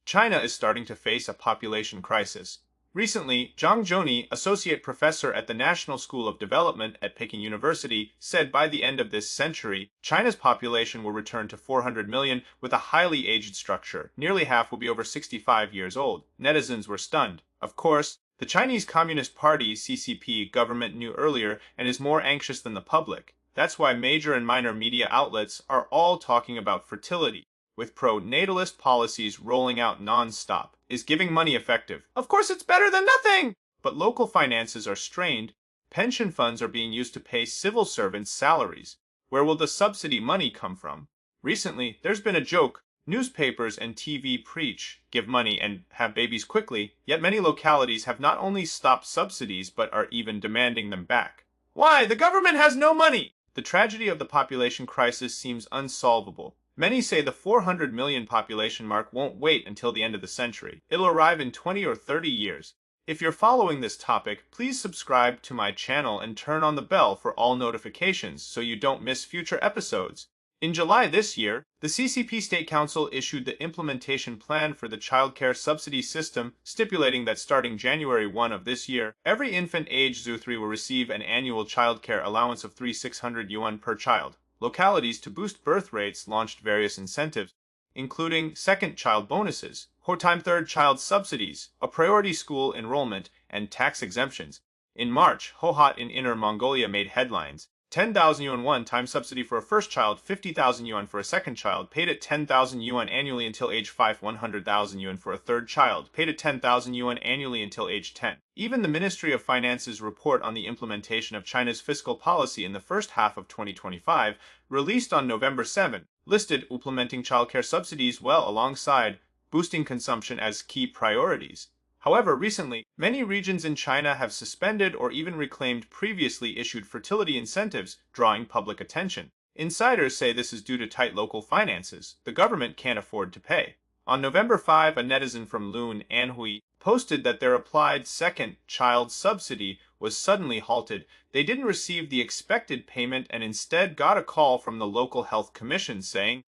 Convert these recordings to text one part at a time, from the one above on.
China is starting to face a population crisis. Recently, Zhang Junni, associate professor at the National School of Development at Peking University, said by the end of this century, China's population will return to 400 million with a highly aged structure. Nearly half will be over 65 years old. Netizens were stunned. Of course, the Chinese Communist Party (CCP) government knew earlier and is more anxious than the public. That's why major and minor media outlets are all talking about fertility, with pro-natalist policies rolling out non-stop. Is giving money effective? Of course it's better than nothing! But local finances are strained. Pension funds are being used to pay civil servants' salaries. Where will the subsidy money come from? Recently, there's been a joke. Newspapers and TV preach, give money and have babies quickly, yet many localities have not only stopped subsidies but are even demanding them back. Why? The government has no money! The tragedy of the population crisis seems unsolvable. Many say the 400 million population mark won't wait until the end of the century. It'll arrive in 20 or 30 years. If you're following this topic, please subscribe to my channel and turn on the bell for all notifications so you don't miss future episodes. In July this year, the CCP State Council issued the implementation plan for the childcare subsidy system, stipulating that starting January 1 of this year, every infant aged 3 will receive an annual childcare allowance of 600 yuan per child. Localities to boost birth rates launched various incentives, including second child bonuses, whole-time third child subsidies, a priority school enrollment, and tax exemptions. In March, Hohhot in Inner Mongolia made headlines. 10,000 yuan one-time subsidy for a first child, 50,000 yuan for a second child, paid at 10,000 yuan annually until age 5, 100,000 yuan for a third child, paid at 10,000 yuan annually until age 10. Even the Ministry of Finance's report on the implementation of China's fiscal policy in the first half of 2025, released on November 7, listed implementing childcare subsidies well alongside boosting consumption as key priorities. However, recently, many regions in China have suspended or even reclaimed previously issued fertility incentives, drawing public attention. Insiders say this is due to tight local finances. The government can't afford to pay. On November 5, a netizen from Lun, Anhui, posted that their applied second child subsidy was suddenly halted. They didn't receive the expected payment and instead got a call from the local health commission saying,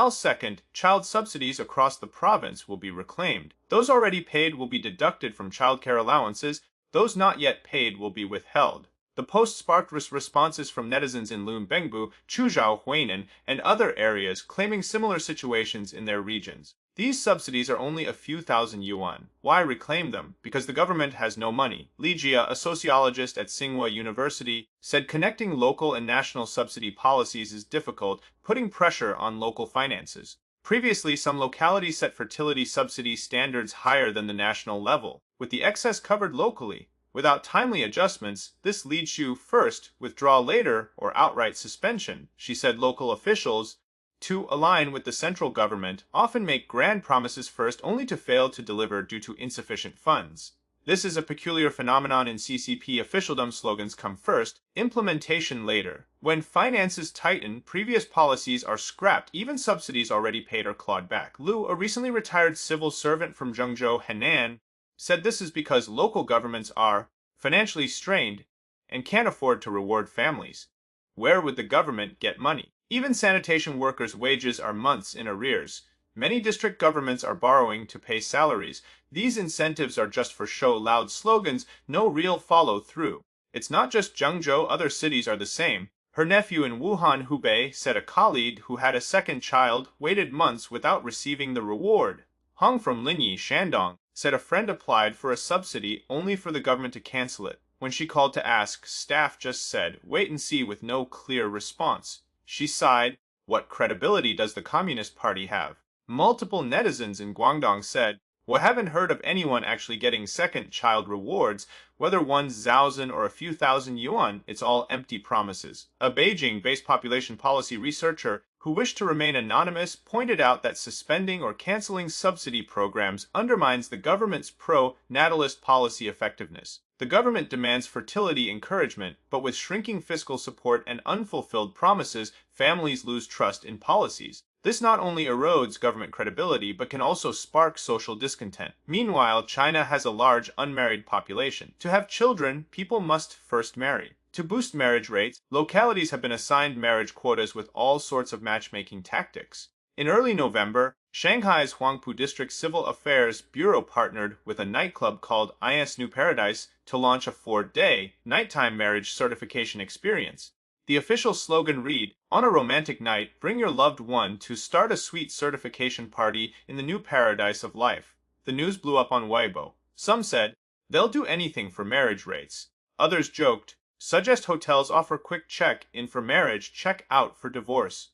second child subsidies across the province will be reclaimed. Those already paid will be deducted from childcare allowances. Those not yet paid will be withheld. The post sparked responses from netizens in Lun Bengbu, Chuzhou, Huainan, and other areas claiming similar situations in their regions. These subsidies are only a few thousand yuan. Why reclaim them? Because the government has no money. Li Jia, a sociologist at Tsinghua University, said connecting local and national subsidy policies is difficult, putting pressure on local finances. Previously, some localities set fertility subsidy standards higher than the national level, with the excess covered locally. Without timely adjustments, this leads to first, withdraw later, or outright suspension. She said local officials, to align with the central government, often make grand promises first only to fail to deliver due to insufficient funds. This is a peculiar phenomenon in CCP officialdom. Slogans come first, implementation later. When finances tighten, previous policies are scrapped, even subsidies already paid are clawed back. Lu, a recently retired civil servant from Zhengzhou, Henan, said this is because local governments are financially strained and can't afford to reward families. Where would the government get money? Even sanitation workers' wages are months in arrears. Many district governments are borrowing to pay salaries. These incentives are just for show, loud slogans, no real follow-through. It's not just Zhengzhou, other cities are the same. Her nephew in Wuhan, Hubei, said a colleague who had a second child waited months without receiving the reward. Hong from Linyi, Shandong, said a friend applied for a subsidy only for the government to cancel it. When she called to ask, staff just said, wait and see with no clear response. She sighed, what credibility does the Communist Party have? Multiple netizens in Guangdong said, we haven't heard of anyone actually getting second child rewards, whether 1,000 or a few thousand yuan, it's all empty promises. A Beijing-based population policy researcher who wished to remain anonymous pointed out that suspending or canceling subsidy programs undermines the government's pro-natalist policy effectiveness. The government demands fertility encouragement, but with shrinking fiscal support and unfulfilled promises, families lose trust in policies. This not only erodes government credibility, but can also spark social discontent. Meanwhile, China has a large unmarried population. To have children, people must first marry. To boost marriage rates, localities have been assigned marriage quotas with all sorts of matchmaking tactics. In early November, Shanghai's Huangpu District Civil Affairs Bureau partnered with a nightclub called IS New Paradise to launch a 4-day nighttime marriage certification experience. The official slogan read, "On a romantic night, bring your loved one to start a sweet certification party in the new paradise of life." The news blew up on Weibo. Some said, "They'll do anything for marriage rates." Others joked, "Suggest hotels offer quick check-in for marriage, check-out for divorce."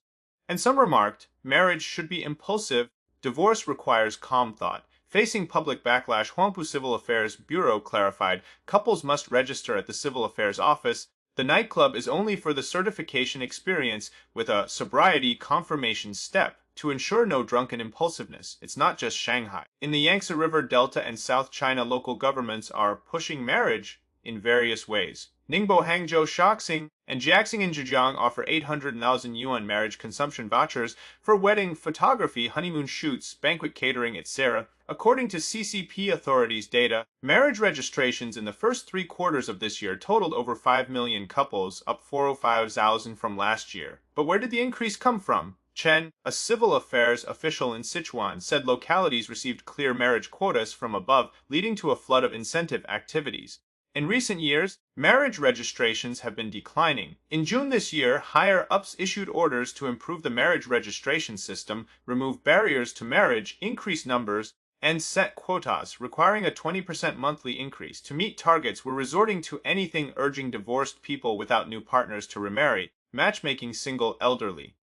And some remarked, "Marriage should be impulsive, divorce requires calm thought." Facing public backlash, Huangpu Civil Affairs Bureau clarified, couples must register at the Civil Affairs Office. The nightclub is only for the certification experience with a sobriety confirmation step to ensure no drunken impulsiveness. It's not just Shanghai. In the Yangtze River Delta and South China, local governments are pushing marriage in various ways. Ningbo, Hangzhou, Shaanxi, and Jiaxing in Zhejiang offer 800,000 yuan marriage consumption vouchers for wedding photography, honeymoon shoots, banquet catering, etc. According to CCP authorities' data, marriage registrations in the first 3 quarters of this year totaled over 5 million couples, up 405,000 from last year. But where did the increase come from? Chen, a civil affairs official in Sichuan, said localities received clear marriage quotas from above, leading to a flood of incentive activities. In recent years, marriage registrations have been declining. In June this year, higher-ups issued orders to improve the marriage registration system, remove barriers to marriage, increase numbers, and set quotas, requiring a 20% monthly increase. To meet targets, we're resorting to anything, urging divorced people without new partners to remarry, matchmaking single elderly.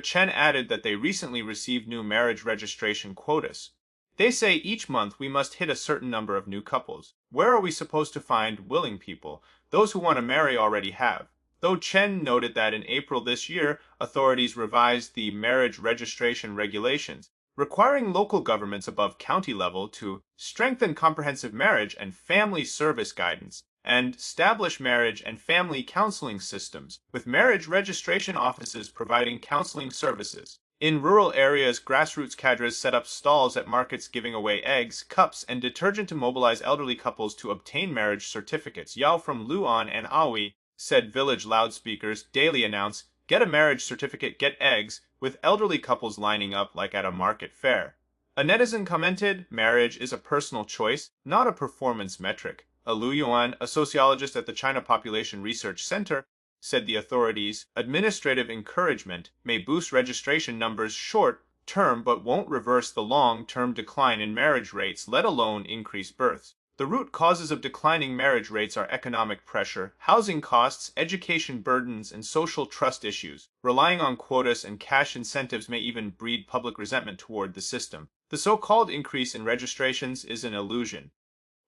Chen added that they recently received new marriage registration quotas. They say each month we must hit a certain number of new couples. Where are we supposed to find willing people? Those who want to marry already have. Though Chen noted that in April this year, authorities revised the marriage registration regulations, requiring local governments above county level to strengthen comprehensive marriage and family service guidance, and establish marriage and family counseling systems, with marriage registration offices providing counseling services. In rural areas, grassroots cadres set up stalls at markets giving away eggs, cups, and detergent to mobilize elderly couples to obtain marriage certificates. Yao from Luan and Aoi said village loudspeakers daily announce, "Get a marriage certificate, get eggs," with elderly couples lining up like at a market fair. A netizen commented, "Marriage is a personal choice, not a performance metric." A Lu Yuan, a sociologist at the China Population Research Center, said the authorities' administrative encouragement may boost registration numbers short-term but won't reverse the long-term decline in marriage rates, let alone increase births. The root causes of declining marriage rates are economic pressure, housing costs, education burdens, and social trust issues. Relying on quotas and cash incentives may even breed public resentment toward the system. The so-called increase in registrations is an illusion.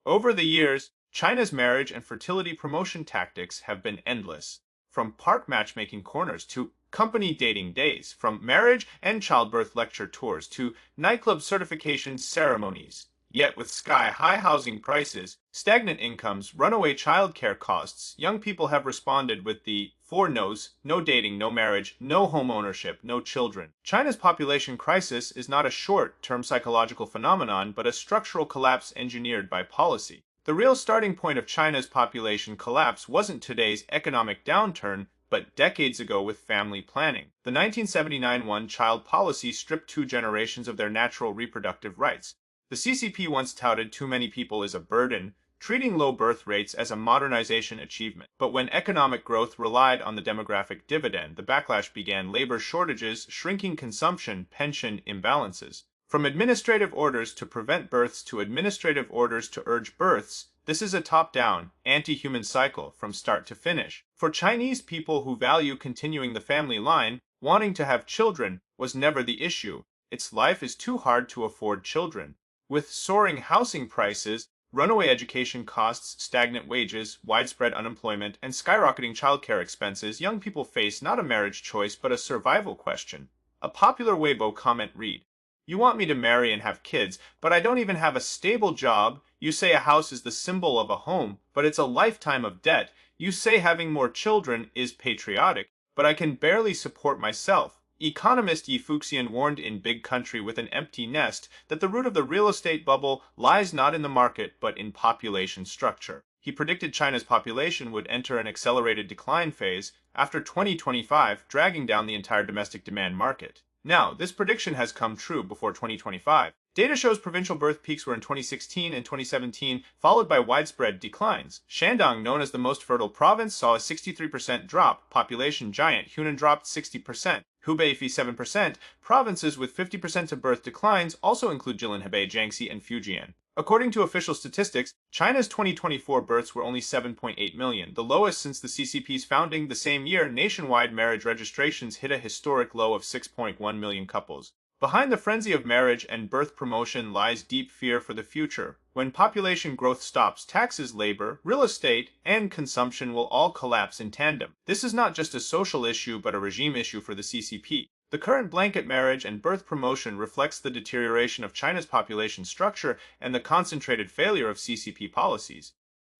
Over the years, China's marriage and fertility promotion tactics have been endless. From park matchmaking corners to company dating days, from marriage and childbirth lecture tours to nightclub certification ceremonies. Yet with sky-high housing prices, stagnant incomes, runaway childcare costs, young people have responded with the 4 no's: no dating, no marriage, no home ownership, no children. China's population crisis is not a short-term psychological phenomenon, but a structural collapse engineered by policy. The real starting point of China's population collapse wasn't today's economic downturn, but decades ago with family planning. The 1979 one-child policy stripped 2 generations of their natural reproductive rights. The CCP once touted too many people is a burden, treating low birth rates as a modernization achievement. But when economic growth relied on the demographic dividend, the backlash began: labor shortages, shrinking consumption, pension imbalances. From administrative orders to prevent births to administrative orders to urge births, this is a top-down, anti-human cycle from start to finish. For Chinese people who value continuing the family line, wanting to have children was never the issue. Its life is too hard to afford children. With soaring housing prices, runaway education costs, stagnant wages, widespread unemployment, and skyrocketing childcare expenses, young people face not a marriage choice but a survival question. A popular Weibo comment read, "You want me to marry and have kids, but I don't even have a stable job. You say a house is the symbol of a home, but it's a lifetime of debt. You say having more children is patriotic, but I can barely support myself." Economist Yi Fuxian warned in Big Country with an Empty Nest that the root of the real estate bubble lies not in the market but in population structure. He predicted China's population would enter an accelerated decline phase after 2025, dragging down the entire domestic demand market. Now, this prediction has come true before 2025. Data shows provincial birth peaks were in 2016 and 2017, followed by widespread declines. Shandong, known as the most fertile province, saw a 63% drop. Population giant Hunan dropped 60%. Hubei 7%. Provinces with 50% of birth declines also include Jilin, Hebei, Jiangxi, and Fujian. According to official statistics, China's 2024 births were only 7.8 million, the lowest since the CCP's founding. The same year, nationwide marriage registrations hit a historic low of 6.1 million couples. Behind the frenzy of marriage and birth promotion lies deep fear for the future. When population growth stops, taxes, labor, real estate, and consumption will all collapse in tandem. This is not just a social issue but a regime issue for the CCP. The current blanket marriage and birth promotion reflects the deterioration of China's population structure and the concentrated failure of CCP policies.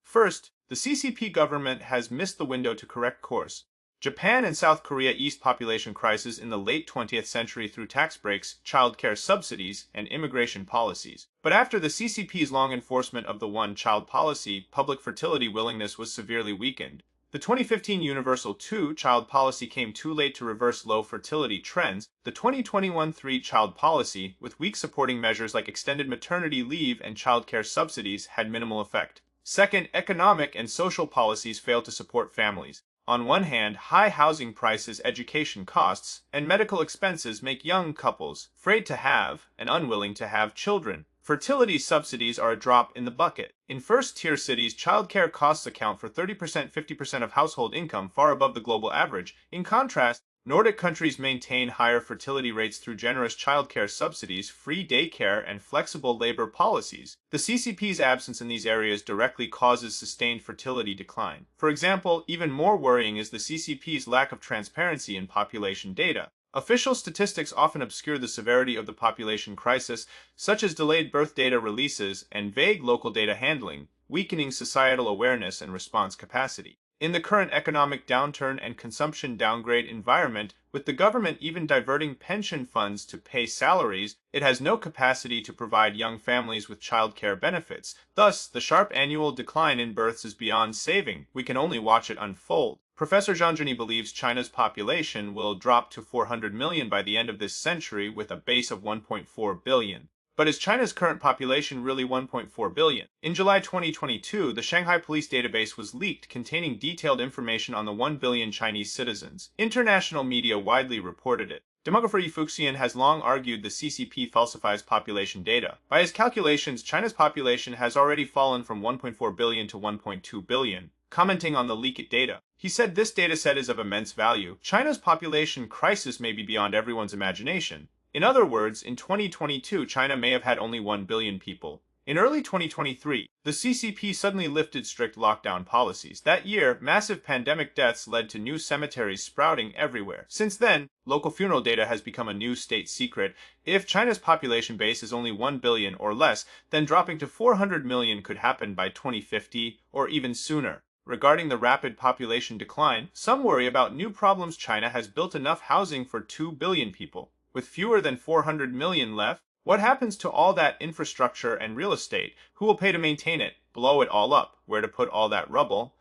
First, the CCP government has missed the window to correct course. Japan and South Korea eased population crisis in the late 20th century through tax breaks, childcare subsidies, and immigration policies. But after the CCP's long enforcement of the one-child policy, public fertility willingness was severely weakened. The 2015 universal two-child policy came too late to reverse low fertility trends. The 2021 three-child policy, with weak supporting measures like extended maternity leave and childcare subsidies, had minimal effect. Second, economic and social policies failed to support families. On one hand, high housing prices, education costs, and medical expenses make young couples afraid to have and unwilling to have children. Fertility subsidies are a drop in the bucket. In first-tier cities, childcare costs account for 30–50% of household income, far above the global average. In contrast, Nordic countries maintain higher fertility rates through generous childcare subsidies, free daycare, and flexible labor policies. The CCP's absence in these areas directly causes sustained fertility decline. For example, even more worrying is the CCP's lack of transparency in population data. Official statistics often obscure the severity of the population crisis, such as delayed birth data releases and vague local data handling, weakening societal awareness and response capacity. In the current economic downturn and consumption downgrade environment, with the government even diverting pension funds to pay salaries, it has no capacity to provide young families with childcare benefits. Thus, the sharp annual decline in births is beyond saving. We can only watch it unfold. Professor Junni believes China's population will drop to 400 million by the end of this century with a base of 1.4 billion. But is China's current population really 1.4 billion? In July 2022, the Shanghai police database was leaked containing detailed information on the 1 billion Chinese citizens. International media widely reported it. Demographer Yi Fuxian has long argued the CCP falsifies population data. By his calculations, China's population has already fallen from 1.4 billion to 1.2 billion. Commenting on the leaked data, he said this dataset is of immense value. China's population crisis may be beyond everyone's imagination. In other words, in 2022, China may have had only 1 billion people. In early 2023, the CCP suddenly lifted strict lockdown policies. That year, massive pandemic deaths led to new cemeteries sprouting everywhere. Since then, local funeral data has become a new state secret. If China's population base is only 1 billion or less, then dropping to 400 million could happen by 2050 or even sooner. Regarding the rapid population decline, some worry about new problems. China has built enough housing for 2 billion people. With fewer than 400 million left, what happens to all that infrastructure and real estate? Who will pay to maintain it? Blow it all up? Where to put all that rubble?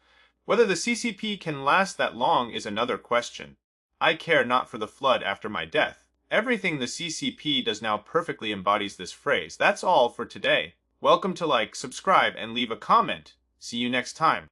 Whether the CCP can last that long is another question. I care not for the flood after my death. Everything the CCP does now perfectly embodies this phrase. That's all for today. Welcome to like, subscribe, and leave a comment. See you next time.